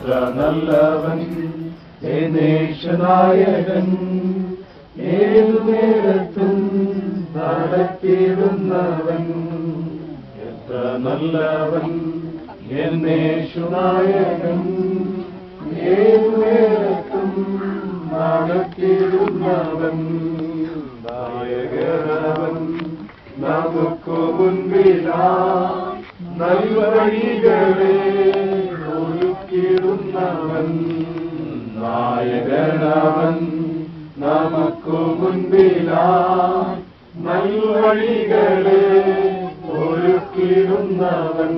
എത്ര നല്ലവൻ യേശുനായകൻ, ഏതു നേരത്തും നടത്തിയിടുന്നവൻ. എത്ര നല്ലവൻ യേശുനായകൻ, ഏതു നേരത്തും നടത്തിയിടുന്നവൻ. നായകനവൻ നമുക്കു മുൻപിലാ നൽവഴികളെ ഒരുക്കിയിടുന്നവൻ. നായകനവൻ നമുക്കു മുൻപിലാ നൽവഴികളെ ഒരുക്കിയിടുന്നവൻ.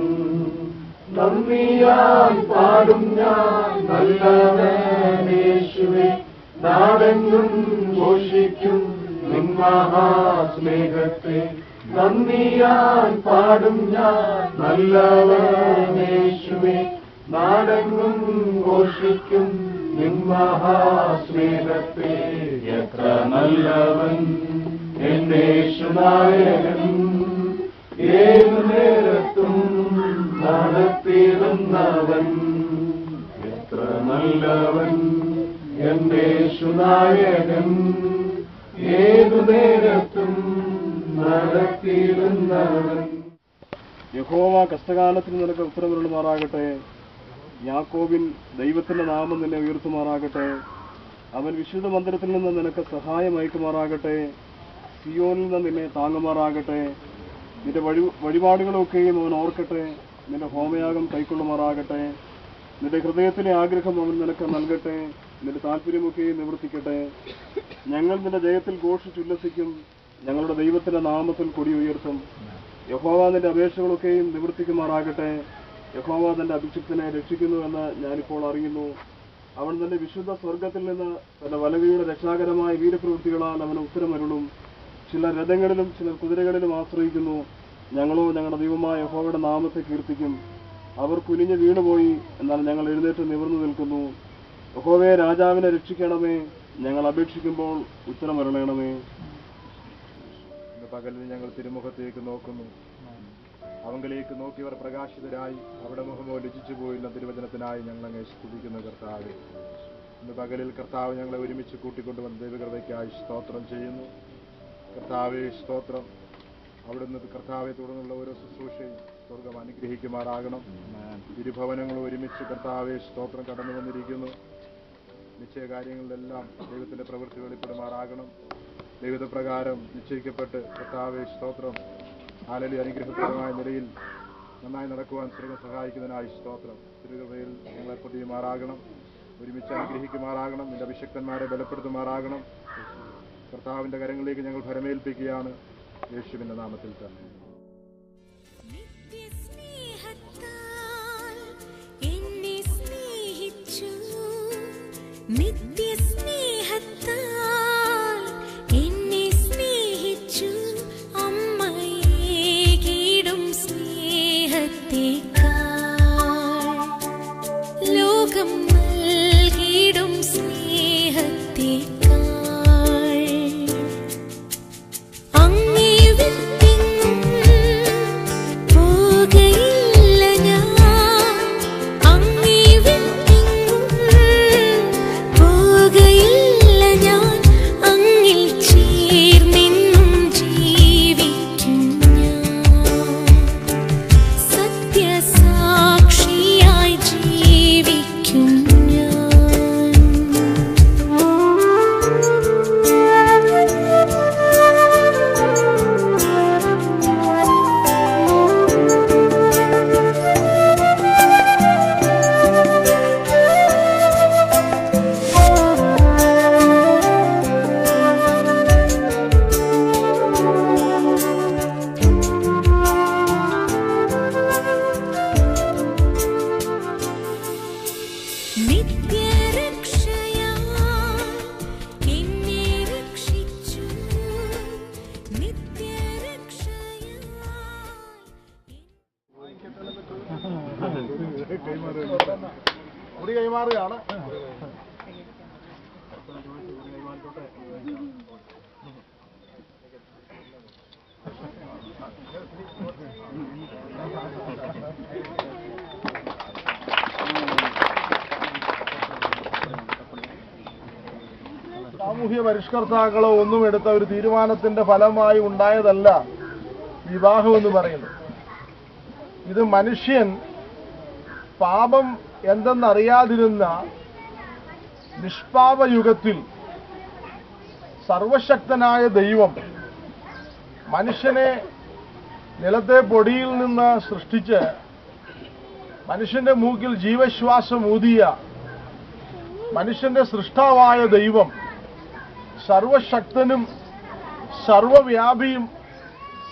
നന്ദിയാൽ പാടും ഞാൻ നല്ലവനേശുവേ, നാടെങ്ങും ഘോഷിക്കും നിൻ മഹാസ്നേഹത്തെ. നന്ദിയാൽ പാടും ഞാൻ നല്ലവനേശുവേ, നാടെങ്ങും ഘോഷിക്കും നിൻ മഹാസ്നേഹത്തെ. എത്ര നല്ലവൻ യേശുനായകൻ, ഏതു നേരത്തും നടത്തിയിടുന്നവൻ. എത്ര നല്ലവൻ യേശുനായകൻ, ഏതു നേരത്തും നടത്തിയിടുന്നവൻ. യഹോവ കഷ്ടകാലത്തിന് നിനക്ക് ഉത്തരമരുളുമാറാകട്ടെ. യാക്കോബിൻ ദൈവത്തിന്റെ നാമം നിന്നെ ഉയർത്തുമാറാകട്ടെ. അവൻ വിശുദ്ധ മന്ദിരത്തിൽ നിന്ന് നിനക്ക് സഹായം അയക്കുമാറാകട്ടെ. സിയോനിൽ നിന്ന് നിന്നെ താങ്ങുമാറാകട്ടെ. നിന്റെ വഴിപാടുകളൊക്കെയും അവൻ ഓർക്കട്ടെ. നിന്റെ ഹോമയാഗം കൈക്കൊള്ളുമാറാകട്ടെ. നിന്റെ ഹൃദയത്തിലെ ആഗ്രഹം അവൻ നിനക്ക് നൽകട്ടെ. നിന്റെ താല്പര്യമൊക്കെയും നിവർത്തിക്കട്ടെ. ഞങ്ങൾ നിന്റെ ജയത്തിൽ ഘോഷിച്ചുല്ലസിക്കും. ഞങ്ങളുടെ ദൈവത്തിന്റെ നാമത്തിൽ കൊടി ഉയർത്തും. യഹോവ നിന്റെ അപേക്ഷകളൊക്കെയും നിവർത്തിക്കുമാറാകട്ടെ. യഹോവ തന്റെ അഭിഷിക്തനെ രക്ഷിക്കുന്നുവെന്ന് ഞാനിപ്പോൾ അറിയുന്നു. അവൻ തന്റെ വിശുദ്ധ സ്വർഗത്തിൽ നിന്ന് തന്റെ വലകയുടെ രക്ഷാകരമായ വീരപ്രവൃത്തികളാൽ അവന് ഉത്തരമരുളും. ചിലർ രഥങ്ങളിലും ചിലർ കുതിരകളിലും ആശ്രയിക്കുന്നു. ഞങ്ങളോ ഞങ്ങളുടെ ദൈവമായ യഹോവയുടെ നാമത്തെ കീർത്തിക്കും. അവർ കുനിഞ്ഞ് വീണുപോയി, എന്നാൽ ഞങ്ങൾ എഴുന്നേറ്റ് നിവർന്നു നിൽക്കുന്നു. യഹോവയെ രാജാവിനെ രക്ഷിക്കണമേ. ഞങ്ങൾ അപേക്ഷിക്കുമ്പോൾ ഉത്തരമരുളണമേ. പകലിൽ ഞങ്ങൾ തിരുമുഖത്തേക്ക് നോക്കുന്നു. അവങ്കിലേക്ക് നോക്കിയവർ പ്രകാശിതരായി. അവിടെ മുഖമോ ലജിച്ചു പോയില്ല. തിരുവചനത്തിനായി ഞങ്ങൾ അങ്ങേ സ്തുതിക്കുന്ന കർത്താവേ, ഇന്ന് പകലിൽ കർത്താവ് ഞങ്ങളെ ഒരുമിച്ച് കൂട്ടിക്കൊണ്ടുവന്ന ദൈവകൃപയ്ക്കായി സ്തോത്രം ചെയ്യുന്നു. കർത്താവേ സ്തോത്രം. അവിടുന്ന് കർത്താവെ തുടർന്നുള്ള ഓരോ ശുശ്രൂഷയും സ്വർഗം അനുഗ്രഹിക്കുമാറാകണം. ഇരുഭവനങ്ങളും ഒരുമിച്ച് കർത്താവെ സ്തോത്രം കടന്നു വന്നിരിക്കുന്നു. നിശ്ചയ കാര്യങ്ങളിലെല്ലാം ദൈവത്തിന്റെ പ്രവൃത്തി വെളിപ്പെടുമാറാകണം. ദൈവപ്രകാരം നിശ്ചയിക്കപ്പെട്ട് കർത്താവെ സ്തോത്രം ആലലി അനുഗ്രഹപ്രദമായ നിലയിൽ നന്നായി നടക്കുവാൻ സ്വർഗം സഹായിക്കുന്നതിനായി സ്തോത്രം. തിരുകൃപയിൽ ഞങ്ങളെ പൊതിയുമാറാകണം. ഒരുമിച്ച് അനുഗ്രഹിക്കുമാറാകണം. നിന്റെ അഭിഷക്തന്മാരെ ബലപ്പെടുത്തുമാറാകണം. കർത്താവിന്റെ കരങ്ങളിലേക്ക് ഞങ്ങൾ ഭരമേൽപ്പിക്കുകയാണ്, യേശുവിന്റെ നാമത്തിൽ തന്നെ. കൈമാറുകയാണ്. സാമൂഹ്യ പരിഷ്കർത്താക്കളോ ഒന്നും എടുത്ത ഒരു തീരുമാനത്തിന്റെ ഫലമായി ഉണ്ടായതല്ല വിവാഹം എന്ന് പറയുന്നത്. ഇത് മനുഷ്യൻ പാപം എന്തെന്നറിയാതിരുന്ന നിഷ്പാപയുഗത്തിൽ സർവശക്തനായ ദൈവം മനുഷ്യനെ നിലത്തെ പൊടിയിൽ നിന്ന് സൃഷ്ടിച്ച് മനുഷ്യന്റെ മൂക്കിൽ ജീവശ്വാസം ഊതിയ മനുഷ്യന്റെ സൃഷ്ടാവായ ദൈവം, സർവശക്തനും സർവവ്യാപിയും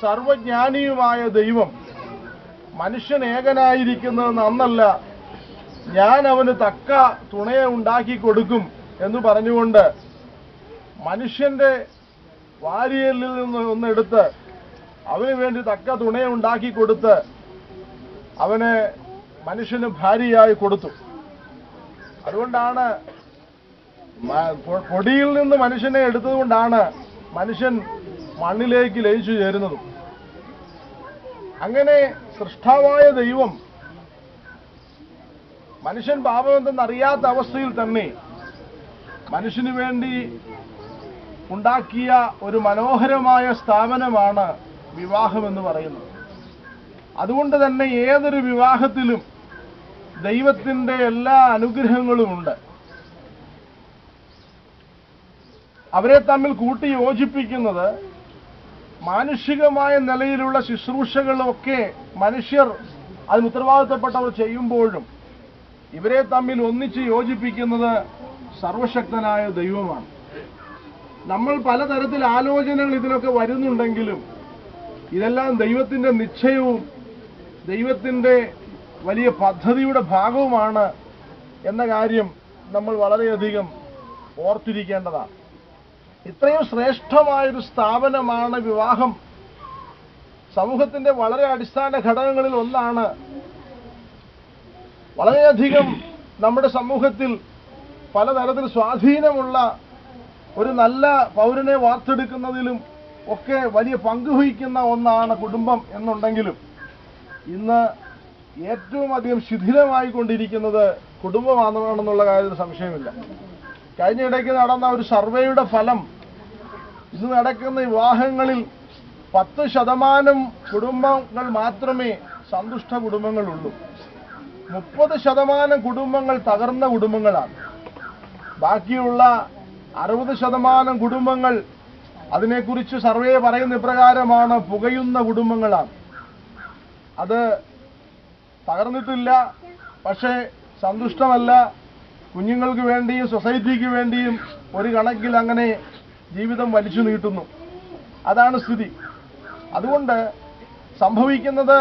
സർവജ്ഞാനിയുമായ ദൈവം മനുഷ്യൻ ഏകനായിരിക്കുന്നത് നന്നല്ല, ഞാൻ അവന് തക്ക തുണയെ ഉണ്ടാക്കി കൊടുക്കും എന്ന് പറഞ്ഞുകൊണ്ട് മനുഷ്യന്റെ വാരിയലിൽ നിന്ന് ഒന്നെടുത്ത് അവന് വേണ്ടി തക്ക തുണയെ ഉണ്ടാക്കി കൊടുത്ത് അവനെ മനുഷ്യന് ഭാര്യയായി കൊടുത്തു. അതുകൊണ്ടാണ് പൊടിയിൽ നിന്ന് മനുഷ്യനെ എടുത്തതുകൊണ്ടാണ് മനുഷ്യൻ മണ്ണിലേക്ക് ലയിച്ചു ചേരുന്നതും. അങ്ങനെ സൃഷ്ടാവായ ദൈവം മനുഷ്യൻ പാപമെന്തെന്നറിയാത്ത അവസ്ഥയിൽ തന്നെ മനുഷ്യന് വേണ്ടി ഉണ്ടാക്കിയ ഒരു മനോഹരമായ സ്ഥാപനമാണ് വിവാഹമെന്ന് പറയുന്നത്. അതുകൊണ്ട് തന്നെ ഏതൊരു വിവാഹത്തിലും ദൈവത്തിന്റെ എല്ലാ അനുഗ്രഹങ്ങളുമുണ്ട്. അവരെ തമ്മിൽ കൂട്ടി യോജിപ്പിക്കുന്നത് മാനുഷികമായ നിലയിലുള്ള ശുശ്രൂഷകളൊക്കെ മനുഷ്യർ അതിന് ഉത്തരവാദിത്തപ്പെട്ടവർ ചെയ്യുമ്പോഴും ഇവരെ തമ്മിൽ ഒന്നിച്ച് യോജിപ്പിക്കുന്നത് സർവശക്തനായ ദൈവമാണ്. നമ്മൾ പലതരത്തിൽ ആലോചനകൾ ഇതിലൊക്കെ വരുന്നുണ്ടെങ്കിലും ഇതെല്ലാം ദൈവത്തിന്റെ നിശ്ചയവും ദൈവത്തിന്റെ വലിയ പദ്ധതിയുടെ ഭാഗവുമാണ് എന്ന കാര്യം നമ്മൾ വളരെയധികം ഓർത്തിരിക്കേണ്ടതാണ്. ഇത്രയും ശ്രേഷ്ഠമായൊരു സ്ഥാപനമാണ് വിവാഹം. സമൂഹത്തിന്റെ വളരെ അടിസ്ഥാന ഘടകങ്ങളിൽ ഒന്നാണ്. വളരെയധികം നമ്മുടെ സമൂഹത്തിൽ പലതരത്തിൽ സ്വാധീനമുള്ള ഒരു നല്ല പൗരനെ വാർത്തെടുക്കുന്നതിലും ഒക്കെ വലിയ പങ്കുവഹിക്കുന്ന ഒന്നാണ് കുടുംബം എന്നുണ്ടെങ്കിലും ഇന്ന് ഏറ്റവും അധികം ശിഥിലമായി കൊണ്ടിരിക്കുന്നത് കുടുംബമാണെന്നുള്ള കാര്യത്തിൽ സംശയമില്ല. കഴിഞ്ഞ ഇടയ്ക്ക് നടന്ന ഒരു സർവേയുടെ ഫലം ഇന്ന് നടക്കുന്ന വിവാഹങ്ങളിൽ 10% കുടുംബങ്ങൾ മാത്രമേ സന്തുഷ്ട കുടുംബങ്ങളുള്ളൂ. 30% കുടുംബങ്ങൾ തകർന്ന കുടുംബങ്ങളാണ്. ബാക്കിയുള്ള 60% കുടുംബങ്ങൾ, അതിനെക്കുറിച്ച് സർവേ പറയുന്ന ഇപ്രകാരമാണ്, പുകയുന്ന കുടുംബങ്ങളാണ്. അത് തകർന്നിട്ടില്ല, പക്ഷേ സന്തുഷ്ടമല്ല. കുഞ്ഞുങ്ങൾക്ക് വേണ്ടിയും സൊസൈറ്റിക്ക് വേണ്ടിയും ഒരു കണക്കിൽ അങ്ങനെ ജീവിതം വലിച്ചു നീട്ടുന്നു. അതാണ് സ്ഥിതി. അതുകൊണ്ട് സംഭവിക്കുന്നത്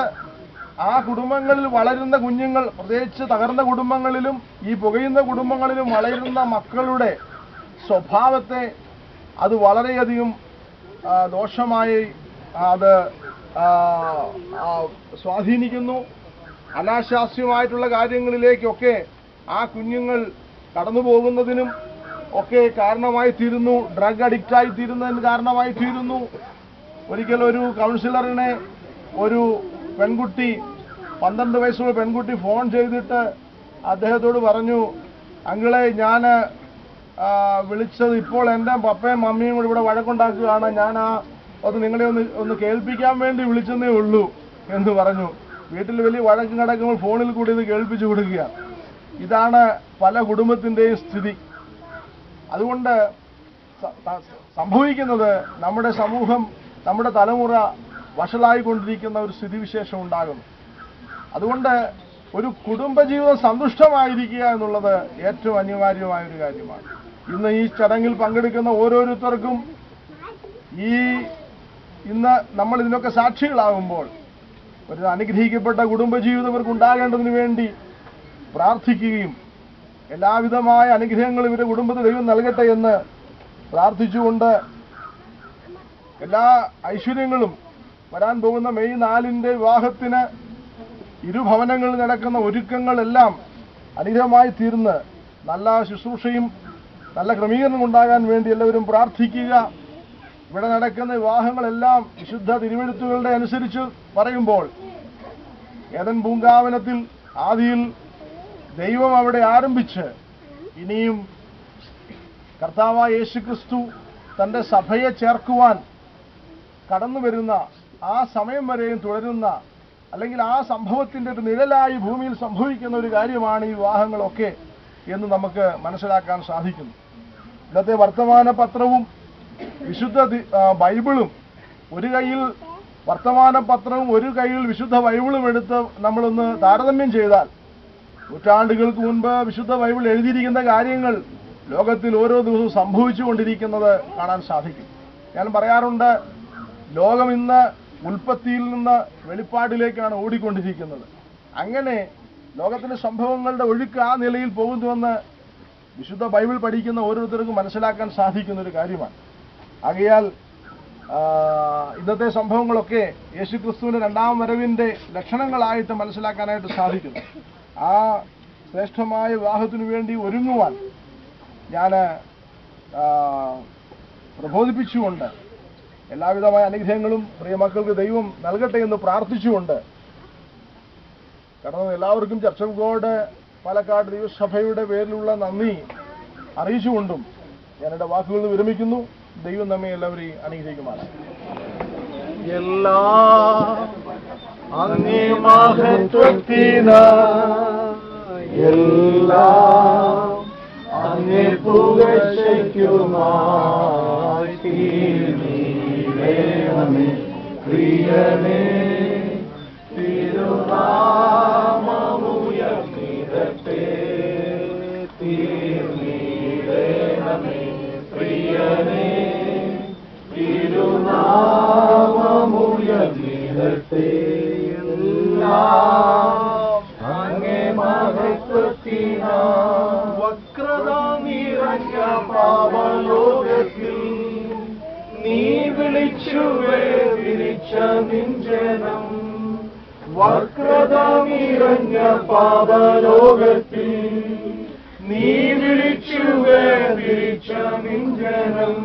ആ കുടുംബങ്ങളിൽ വളരുന്ന കുഞ്ഞുങ്ങൾ, പ്രത്യേകിച്ച് തകർന്ന കുടുംബങ്ങളിലും ഈ പുകയുന്ന കുടുംബങ്ങളിലും വളരുന്ന മക്കളുടെ സ്വഭാവത്തെ അത് വളരെയധികം ദോഷമായി അത് സ്വാധീനിക്കുന്നു. അനാശാസ്യമായിട്ടുള്ള കാര്യങ്ങളിലേക്കൊക്കെ ആ കുഞ്ഞുങ്ങൾ കടന്നു പോകുന്നതിനും ഒക്കെ കാരണമായി തീരുന്നു. ഡ്രഗ് അഡിക്റ്റായി തീരുന്നതിന് കാരണമായി തീരുന്നു. ഒരിക്കൽ ഒരു കൗൺസിലറിനെ ഒരു പെൺകുട്ടി, 12 വയസ്സുള്ള പെൺകുട്ടി ഫോൺ ചെയ്തിട്ട് അദ്ദേഹത്തോട് പറഞ്ഞു, അങ്കിളെ, ഞാൻ വിളിച്ചത് ഇപ്പോൾ എൻ്റെ പപ്പയും മമ്മിയും കൂടി ഇവിടെ വഴക്കുണ്ടാക്കുകയാണ്, ഞാൻ അത് നിങ്ങളെ ഒന്ന് കേൾപ്പിക്കാൻ വേണ്ടി വിളിച്ചെന്നേ ഉള്ളൂ എന്ന് പറഞ്ഞു. വീട്ടിൽ വലിയ വഴക്ക് നടക്കുമ്പോൾ ഫോണിൽ കൂടി ഇത് കേൾപ്പിച്ചു കൊടുക്കുക. ഇതാണ് പല കുടുംബത്തിൻ്റെയും സ്ഥിതി. അതുകൊണ്ട് സംഭവിക്കുന്നത് നമ്മുടെ സമൂഹം, നമ്മുടെ തലമുറ വഷളായിക്കൊണ്ടിരിക്കുന്ന ഒരു സ്ഥിതിവിശേഷം ഉണ്ടാകുന്നു. അതുകൊണ്ട് ഒരു കുടുംബജീവിതം സന്തുഷ്ടമായിരിക്കുക എന്നുള്ളത് ഏറ്റവും അനിവാര്യമായ ഒരു കാര്യമാണ്. ഇന്ന് ഈ ചടങ്ങിൽ പങ്കെടുക്കുന്ന ഓരോരുത്തർക്കും ഇന്ന് നമ്മൾ ഇതിനൊക്കെ സാക്ഷികളാകുമ്പോൾ ഒരു അനുഗ്രഹിക്കപ്പെട്ട കുടുംബജീവിതം ഇവർക്ക് ഉണ്ടാകേണ്ടതിന് വേണ്ടി പ്രാർത്ഥിക്കുകയും എല്ലാവിധമായ അനുഗ്രഹങ്ങളും ഇവരുടെ കുടുംബത്തിൽ ദൈവം നൽകട്ടെ എന്ന് പ്രാർത്ഥിച്ചുകൊണ്ട് എല്ലാ ഐശ്വര്യങ്ങളും വരാൻ പോകുന്ന മെയ് 4 വിവാഹത്തിന് ഇരുഭവനങ്ങളിൽ നടക്കുന്ന ഒരുക്കങ്ങളെല്ലാം അനുഗ്രഹമായി തീർന്ന് നല്ല ശുശ്രൂഷയും നല്ല ക്രമീകരണം ഉണ്ടാകാൻ വേണ്ടി എല്ലാവരും പ്രാർത്ഥിക്കുക. ഇവിടെ നടക്കുന്ന വിവാഹങ്ങളെല്ലാം വിശുദ്ധ തിരുവെഴുത്തുകളുടെ അനുസരിച്ച് പറയുമ്പോൾ ഏദൻ പൂങ്കാവനത്തിൽ ആദിയിൽ ദൈവം അവിടെ ആരംഭിച്ച് ഇനിയും കർത്താവായ യേശുക്രിസ്തു തൻ്റെ സഭയെ ചേർക്കുവാൻ കടന്നു വരുന്ന ആ സമയം വരെയും തുടരുന്ന, അല്ലെങ്കിൽ ആ സംഭവത്തിൻ്റെ ഒരു നിഴലായി ഭൂമിയിൽ സംഭവിക്കുന്ന ഒരു കാര്യമാണ് ഈ വിവാഹങ്ങളൊക്കെ എന്ന് നമുക്ക് മനസ്സിലാക്കാൻ സാധിക്കുന്നു. ഇന്നത്തെ വർത്തമാന പത്രവും വിശുദ്ധ ബൈബിളും, ഒരു കയ്യിൽ വർത്തമാന പത്രവും ഒരു കയ്യിൽ വിശുദ്ധ ബൈബിളും എടുത്ത് നമ്മളൊന്ന് താരതമ്യം ചെയ്താൽ, നൂറ്റാണ്ടുകൾക്ക് മുൻപ് വിശുദ്ധ ബൈബിൾ എഴുതിയിരിക്കുന്ന കാര്യങ്ങൾ ലോകത്തിൽ ഓരോ ദിവസവും സംഭവിച്ചുകൊണ്ടിരിക്കുന്നത് കാണാൻ സാധിക്കും. ഞാൻ പറയാറുണ്ട്, ലോകം ഇന്ന് ഉൽപ്പത്തിയിൽ നിന്ന് വെളിപ്പാടിലേക്കാണ് ഓടിക്കൊണ്ടിരിക്കുന്നത്. അങ്ങനെ ലോകത്തിന്റെ സംഭവങ്ങളുടെ ഒഴുക്ക് ആ നിലയിൽ പോകുന്നുവെന്ന് വിശുദ്ധ ബൈബിൾ പഠിക്കുന്ന ഓരോരുത്തർക്കും മനസ്സിലാക്കാൻ സാധിക്കുന്ന ഒരു കാര്യമാണ്. ആകയാൽ ഇന്നത്തെ സംഭവങ്ങളൊക്കെ യേശുക്രിസ്തുവിന്റെ രണ്ടാം വരവിന്റെ ലക്ഷണങ്ങളായിട്ട് മനസ്സിലാക്കാനായിട്ട് സാധിക്കുന്നു. ആ ശ്രേഷ്ഠമായ വിവാഹത്തിനു വേണ്ടി ഒരുങ്ങുവാൻ ഞാൻ പ്രബോധിപ്പിച്ചുകൊണ്ട് എല്ലാവിധമായ അനുഗ്രഹങ്ങളും പ്രിയമക്കൾക്ക് ദൈവം നൽകട്ടെ എന്ന് പ്രാർത്ഥിച്ചുകൊണ്ട്, കാരണം എല്ലാവർക്കും ചർച്ച് ഓഫ് ഗോഡ് പാലക്കാട് ദൈവസഭയുടെ പേരിലുള്ള നന്ദി അറിയിച്ചുകൊണ്ടും ഞാൻ എൻ്റെ വാക്കുകൾ വിരമിക്കുന്നു. ദൈവം നമ്മെ എല്ലാവരെയും അനുഗ്രഹിക്കുമാറാകട്ടെ. എല്ലാ അങ്ങേ മഹത്വത്തിനാ എല്ലാ അങ്ങേ പുകഴ്ചയ്ക്കുമായി തീർന്നീടേണമേ പ്രിയനേ. തിരുനാമമുയർന്നിടട്ടെ തീർന്നീടേണമേ പ്രിയനേ. തിരുനാമമുയർന്നിടട്ടെ എല്ലാം അങ്ങേ മഹത്വത്തിനാ. വക്രത നിറഞ്ഞ പാപലോകത്തിൽ നീ വിളിച്ചു വേദിരിച്ച നിഞ്ജനം. വക്രത നിറഞ്ഞ പാപലോകത്തിൽ നീ വിളിച്ചു വേദിരിച്ച നിഞ്ജനം.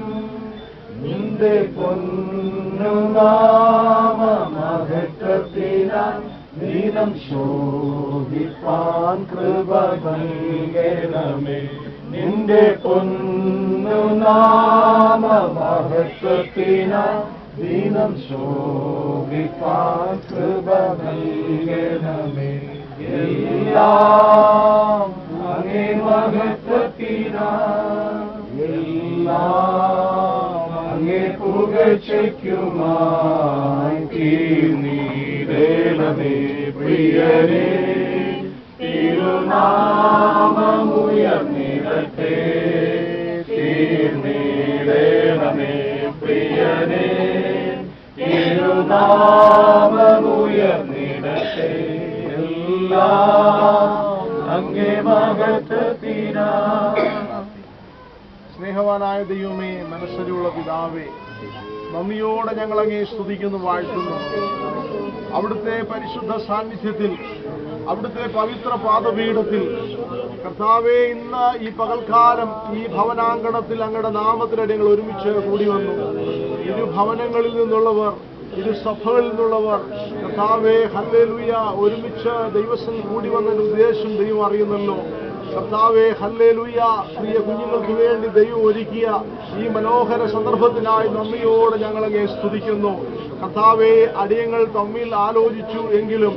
നിന്റെ പൊന്നുനാമമഹത്വത്തിനാൽ ദീനം ശോഭിപ്പാൻ കൃപ നൽകണമേ. നിന്റെ പൊന്നുനാമമഹത്വത്തിനാൽ ദീനം ശോഭിപ്പാൻ കൃപ നൽകണമേ. എല്ലാം അങ്ങേ മഹത്വത്തിനാൽ എല്ലാം അങ്ങേ പുകഴ്ചയ്ക്കുമായി തീർന്നീടേണമേ പ്രിയനേ. തിരുനാമമുയർന്നിടട്ടെ തീർന്നീടേണമേ പ്രിയനേ. തിരുനാമമുയർന്നിടട്ടെ എല്ലാം അങ്ങേ മഹത്വത്തിനായി. സ്നേഹവാനായ ദൈവമേ, മനസ്സരിയുള്ള പിതാവേ, നന്ദിയോടെ ഞങ്ങൾ അങ്ങേ സ്തുതിക്കുന്നു, വാഴ്ത്തുന്നു. അവിടുത്തെ പരിശുദ്ധ സാന്നിധ്യത്തിൽ, അവിടുത്തെ പവിത്ര പാദപീഠത്തിൽ കർത്താവേ, ഇന്ന് ഈ പകൽക്കാലം ഈ ഭവനാങ്കണത്തിൽ അങ്ങയുടെ നാമത്തിനടി ഞങ്ങൾ ഒരുമിച്ച് കൂടി വന്നു. ഇരു ഭവനങ്ങളിൽ നിന്നുള്ളവർ, ഇരു സഭകളിൽ നിന്നുള്ളവർ കർത്താവേ, ഹല്ലേലൂയ, ഒരുമിച്ച് ദൈവസന്നിധിയിൽ കൂടി വന്നതിന്റെ ഉദ്ദേശം ദൈവം അറിയുന്നല്ലോ. കർത്താവേ, ഹല്ലേലൂയ, പ്രിയ കുഞ്ഞുങ്ങൾക്ക് വേണ്ടി ദൈവം ഒരുക്കിയ ഈ മനോഹര സന്ദർഭത്തിനായി നന്ദിയോടെ ഞങ്ങളങ്ങേ സ്തുതിക്കുന്നു. കർത്താവേ, അടിയങ്ങൾ തമ്മിൽ ആലോചിച്ചു എങ്കിലും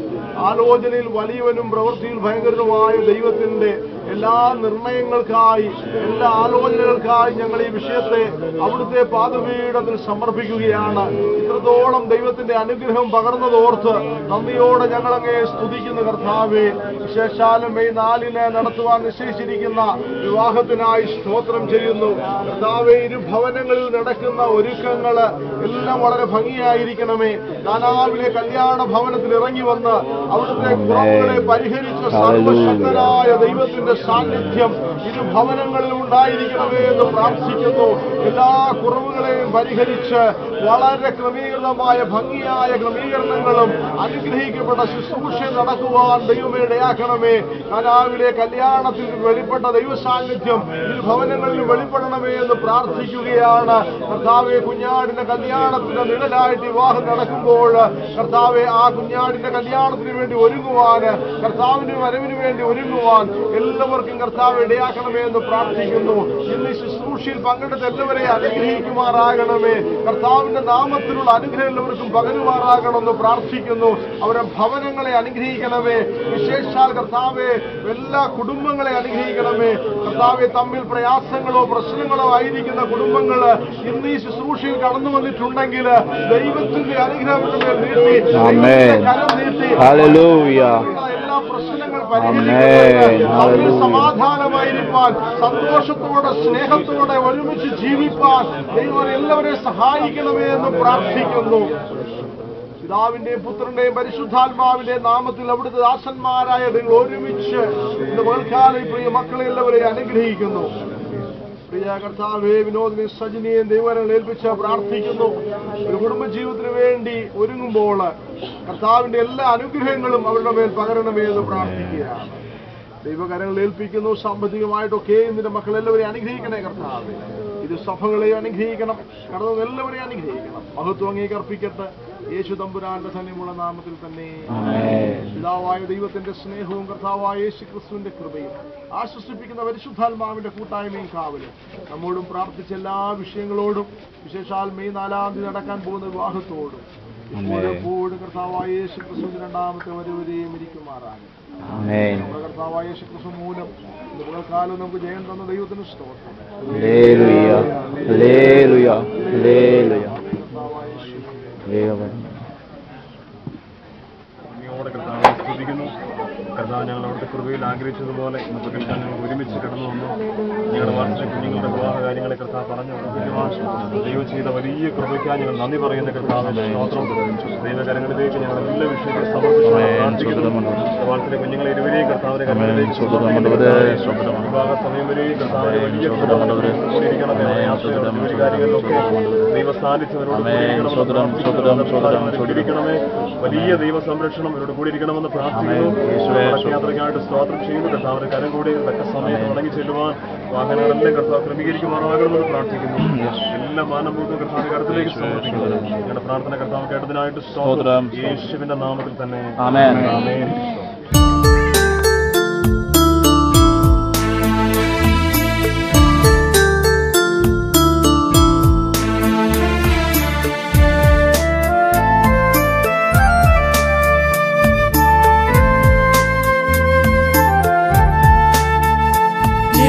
ആലോചനയിൽ വലിയവനും പ്രവൃത്തിയിൽ ഭയങ്കരനുമായ ദൈവത്തിന്റെ എല്ലാ നിർണയങ്ങൾക്കായി, എല്ലാ ആലോചനകൾക്കായി ഞങ്ങൾ ഈ വിഷയത്തെ അവിടുത്തെ പാദപീഠത്തിൽ സമർപ്പിക്കുകയാണ്. ഇത്രത്തോളം ദൈവത്തിന്റെ അനുഗ്രഹം പകർന്നതോർത്ത് നന്ദിയോടെ ഞങ്ങളങ്ങേ സ്തുതിക്കുന്നു. കർത്താവേ, വിശേഷാലും മെയ് 4 നടത്തുവാൻ നിശ്ചയിച്ചിരിക്കുന്ന വിവാഹത്തിനായി സ്തോത്രം ചെയ്യുന്നു. കർത്താവേ, ഇരു ഭവനങ്ങളിൽ നടക്കുന്ന ഒരുക്കങ്ങള് എല്ലാം വളരെ ഭംഗിയായിരിക്കണമേ. നാനാവിലെ കല്യാണ ഭവനത്തിൽ ഇറങ്ങി വന്ന് അവിടുത്തെ കുറവുകളെ പരിഹരിച്ച സർവശക്തനായ ദൈവത്തിന്റെ സാന്നിധ്യം ഇരു ഭവനങ്ങളിൽ ഉണ്ടായിരിക്കണമേ എന്ന് പ്രാർത്ഥിക്കുന്നു. എല്ലാ കുറവുകളെയും പരിഹരിച്ച് വളരെ ക്രമീകൃതമായ ഭംഗിയായ ക്രമീകരണങ്ങളും അനുഗ്രഹിക്കപ്പെട്ട ശുശ്രൂഷ നടക്കുവാൻ ദൈവമേ ഇടയാക്കണമേ. നാനാവിലെ കല്യാണത്തിൽ വെളിപ്പെട്ട ദൈവ സാന്നിധ്യം ഇരു ഭവനങ്ങളിൽ വെളിപ്പെടണമേ എന്ന് പ്രാർത്ഥിക്കുകയാണ്. കർത്താവെ, കുഞ്ഞാടിന്റെ കല്യാണത്തിന്റെ നിഴലായിട്ട് വിവാഹം നടക്കുമ്പോൾ കർത്താവെ, ആ കുഞ്ഞാടിന്റെ കല്യാണത്തിന് വേണ്ടി ഒരുങ്ങുവാൻ, കർത്താവിന്റെ വരവിന് വേണ്ടി ഒരുങ്ങുവാൻ എല്ലാവർക്കും കർത്താവ് ഇടയാക്കണമേ എന്ന് പ്രാർത്ഥിക്കുന്നു. ഇന്ന് ശുശ്രൂഷ ശുശ്രൂഷയിൽ പങ്കെടുത്ത എല്ലാവരെയും അനുഗ്രഹിക്കുമാറാകണമേ. കർത്താവിന്റെ നാമത്തിലുള്ള അനുഗ്രഹം എല്ലാവർക്കും പകരുമാറാകണമെന്ന് പ്രാർത്ഥിക്കുന്നു. അവരുടെ ഭവനങ്ങളെ അനുഗ്രഹിക്കണമേ. വിശേഷാൽ കർത്താവെ എല്ലാ കുടുംബങ്ങളെ അനുഗ്രഹിക്കണമേ. കർത്താവെ, തമ്മിൽ പ്രയാസങ്ങളോ പ്രശ്നങ്ങളോ ആയിരിക്കുന്ന കുടുംബങ്ങൾ ഇന്ന് ഈ ശുശ്രൂഷയിൽ കടന്നു വന്നിട്ടുണ്ടെങ്കിൽ ദൈവത്തിന്റെ അനുഗ്രഹത്തിന്റെ മേൽ നീട്ടി, കരം നീട്ടി എല്ലാ പ്രശ്നങ്ങൾ പരിഹരിക്കപ്പെട്ട് സമാധാനമായിരിക്കാൻ, സന്തോഷത്തോടെ സ്നേഹത്തോടെ ഒരുമിച്ച് ജീവിപ്പാൻ ദൈവം എല്ലാവരെയും സഹായിക്കണമേ എന്ന് പ്രാർത്ഥിക്കുന്നു. പിതാവിന്റെയും പുത്രന്റെയും പരിശുദ്ധാത്മാവിന്റെ നാമത്തിൽ അവിടുത്തെ ദാസന്മാരായ നിങ്ങൾ ഒരുമിച്ച് ഇന്ന് പകൽക്കാലം പ്രിയ മക്കളെ എല്ലാവരെയും അനുഗ്രഹിക്കുന്നു. പ്രിയ കർത്താവേ, വിനോദിനെ സജിനിയെയും ദൈവങ്ങളെ ഏൽപ്പിച്ച് പ്രാർത്ഥിക്കുന്നു. ഒരു കുടുംബജീവിതത്തിന് വേണ്ടി ഒരുങ്ങുമ്പോൾ കർത്താവിന്റെ എല്ലാ അനുഗ്രഹങ്ങളും അവരുടെ മേൽ പകരണമേ എന്ന് പ്രാർത്ഥിക്കുകയാണ്. ദൈവകരങ്ങൾ ഏൽപ്പിക്കുന്നു. സാമ്പത്തികമായിട്ടൊക്കെ നിന്റെ മക്കളെല്ലാവരെയും അനുഗ്രഹിക്കണേ കർത്താവേ. ഇത് സഭകളെയും അനുഗ്രഹിക്കണം, കടന്നു എല്ലാവരെയും അനുഗ്രഹിക്കണം. മഹത്വം അങ്ങേക്ക് അർപ്പിക്കട്ടെ. യേശു തമ്പുരാന്റെ ധന്യമുള്ള നാമത്തിൽ തന്നെ. പിതാവായ ദൈവത്തിന്റെ സ്നേഹവും കർത്താവായ യേശു ക്രിസ്തുവിന്റെ കൃപയും ആശ്വസിപ്പിക്കുന്ന പരിശുദ്ധാത്മാവിന്റെ കൂട്ടായ്മയും കാവലും നമ്മോടും പ്രാർത്ഥിച്ച എല്ലാ വിഷയങ്ങളോടും, വിശേഷാൽ മെയ് 4-ാം തീയതി നടക്കാൻ പോകുന്ന വിവാഹത്തോടും എപ്പോഴും കർത്താവായ യേശു ക്രിസ്തുവിന്റെ രണ്ടാമത്തെ വരവരെയും ഇരിക്കുമാറാകും. നമ്മുടെ കർത്താവായ യേശു ക്രിസ്തു മൂലം കാലം നമുക്ക് ജയം തന്ന ദൈവത്തിന് സ്തോത്രം. സ്തുതിക്കുന്നു. കർത്താവ്, ഞങ്ങൾ അവിടുത്തെ കൃപയിൽ ആഗ്രഹിച്ചതുപോലെ നമുക്ക് ഞങ്ങൾ ഒരുമിച്ച് കിടന്നു വന്നു. ഞങ്ങളുടെ വാർഷിക കുഞ്ഞുങ്ങളുടെ വിവാഹ കാര്യങ്ങളെ കർത്താവ് പറഞ്ഞു ദൈവം ചെയ്ത വലിയ കൃപയ്ക്കായി ഞങ്ങൾ നന്ദി പറയുന്ന കർത്താവിന്റെ സ്തോത്രം. ദൈവകരങ്ങളിലേക്ക് ഞങ്ങൾ എല്ലാ വിഷയങ്ങളും സമർപ്പിക്കുന്നു. വാർഷിക കുഞ്ഞുങ്ങളെ ഇരുവരെയും കർത്താവിന്റെ കരങ്ങളിലേക്ക് വിവാഹ സമയം വരെയും കർത്താവിന്റെ വലിയ കൂടിയിരിക്കണമേ. ജോലി കാര്യങ്ങളിലൊക്കെ ദൈവ സാന്നിധ്യവരോട് കൂടിയിരിക്കണമേ. വലിയ ദൈവ സംരക്ഷണം ഇവരോട് കൂടിയിരിക്കണമെന്ന് പ്രാർത്ഥിക്കുന്നു. യാത്രയ്ക്കായിട്ട് സ്തോത്രം ചെയ്യുന്നു. കർത്താവിന്റെ കരം കൂടി തക്ക സമയത്ത് മടങ്ങി ചെല്ലുവാൻ വാഹനങ്ങളെല്ലാം കർത്താവ് ക്രമീകരിക്കുമാറാകണമെന്ന് പ്രാർത്ഥിക്കുന്നു. എല്ലാ മാനഭൂതവും കർത്താവിന്റെ കരത്തിലേക്ക് സമർപ്പിക്കുന്നു. ഞങ്ങളുടെ പ്രാർത്ഥന കർത്താവ് കേട്ടതിനായിട്ട് സ്തോത്രം. യേശുവിന്റെ നാമത്തിൽ തന്നെ ആമേൻ.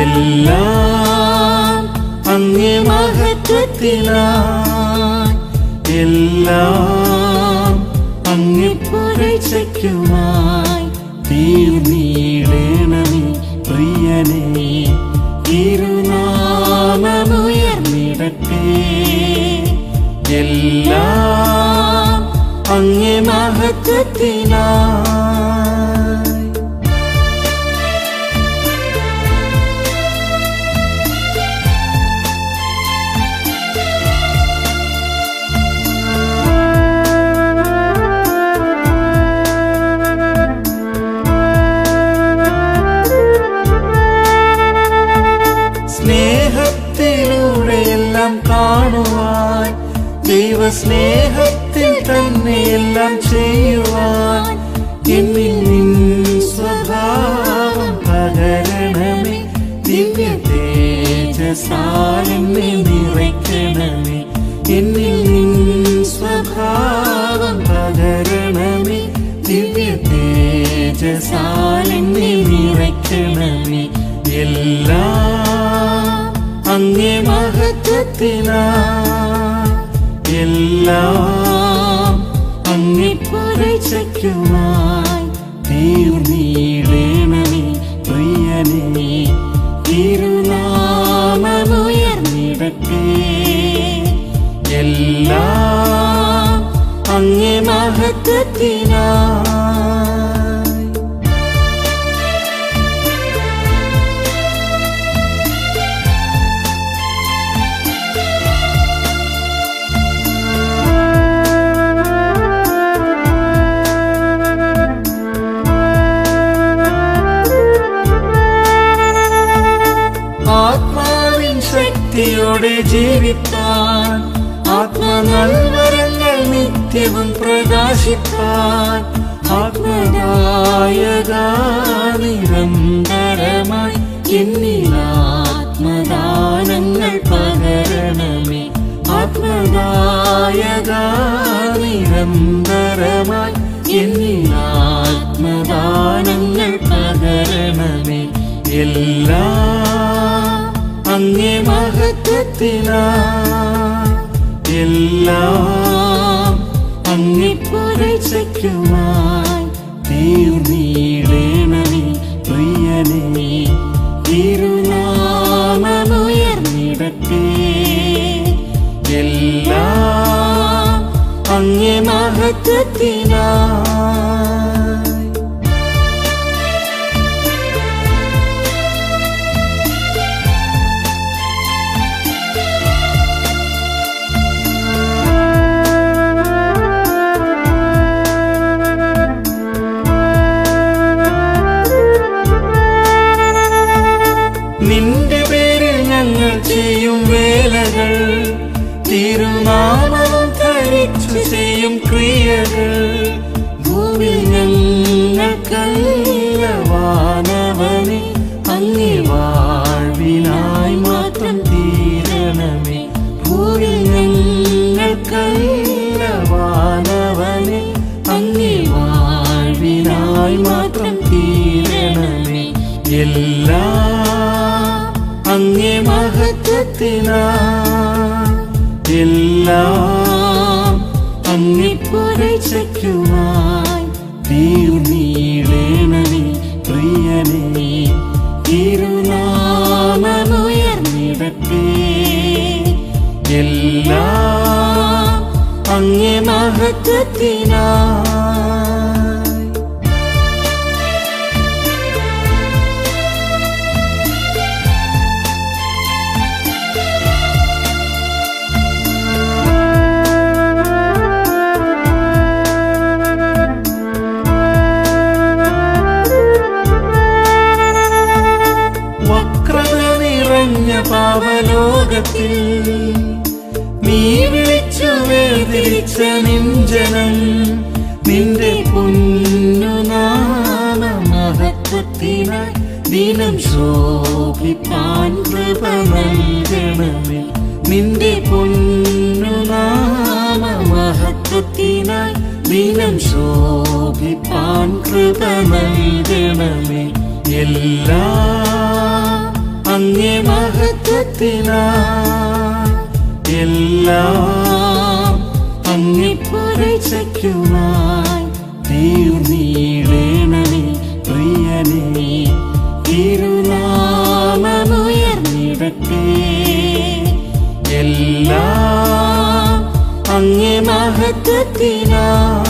എല്ലാം അങ്ങേ മഹത്വത്തിനായി, എല്ലാം അങ്ങേ പുകഴ്ചയ്ക്കുമായി തീർന്നിടണമേ പ്രിയനേ. തിരുനാമമുയർന്നിടട്ടെ. എല്ലാം അങ്ങേ മഹത്വത്തിനായി. കാണുവാൻ, ദൈവസ്നേഹത്തിൽ തന്നെ എല്ലാം ചെയ്യുവാൻ എന്നിൽ നിൻ സ്വഭാവം പകരണമേ. ദിവ്യ തേജസ്സാൽ എന്നെ നിറയ്ക്കണമേ. എന്നിൽ നിൻ സ്വഭാവം പകരണമേ. ദിവ്യ തേജസ്സാൽ എന്നെ നിറയ്ക്കണമേ. എല്ലാം അങ്ങേ മഹത്വത്തിനായി, എല്ലാം അങ്ങേ പുകഴ്ചയ്ക്കുമായി തീർന്നിടണമേ പ്രിയനേ. തിരുനാമമുയർന്നിടട്ടെ. എല്ലാം അങ്ങേ മഹത്വത്തിനായി. ശക്തിയോടെ ജീവിക്കാൻ, ആത്മനൽവരങ്ങൾ നിത്യവും പ്രകാശിപ്പാൻ, ആത്മദായക നിരന്തരമായി എന്നിൽ ആത്മദാനങ്ങൾ എല്ലാം അങ്ങേ മഹത്വത്തിനായി, എല്ലാം അങ്ങേ പുകഴ്ചയ്ക്കുമായി തീർന്നിടണമേ പ്രിയനേ. തിരുനാമമുയർന്നിടട്ടെ, എല്ലാം അങ്ങേ മഹത്വത്തിനായി. നിന്റെ പേരിൽ ഞങ്ങൾ ചെയ്യും വേലകൾ, തിരുനാമം ധരിച്ചു ചെയ്യും ക്രിയകൾ, ഭൂമിയിൽ ഞങ്ങൾക്കല്ല വാനവനെ അങ്ങേ വാഴ്വിനായി മാത്രം തീരണമേ. ഭൂമിയിൽ ഞങ്ങൾക്കല്ല വാനവനെ അങ്ങേ വാഴ്വിനായി മാത്രം തീരണമേ. എല്ലാം അങ്ങേ മഹത്വത്തിനായി, എല്ലാം അങ്ങേ പുകഴ്ചയ്ക്കുമായി തീർന്നിടണമേ പ്രിയനേ. തിരുനാമമുയർന്നിടട്ടെ, എല്ലാം അങ്ങേ മഹത്വത്തിനായി. പാവലോകത്തിൽ നീ വിളിച്ചു വേദനിച്ച നിഞ്ജനം, നിന്റെ പൊന്നുനാമ മഹത്വത്തിനായി ദിനം ശോഭിപ്പാൻ കൃപ നൽകണമേ. നിന്റെ പൊന്നുനാമ മഹത്വത്തിനായി ദിനം ശോഭിപ്പാൻ കൃപ നൽകണമേ. എല്ലാം അങ്ങേ മഹത്വത്തിനായി, എല്ലാം അങ്ങേ പുകഴ്ചയ്ക്കുമായി തീർന്നിടണമേ പ്രിയനേ. തിരുനാമമുയർന്നിടട്ടെ, എല്ലാം അങ്ങേ മഹത്വത്തിനായി.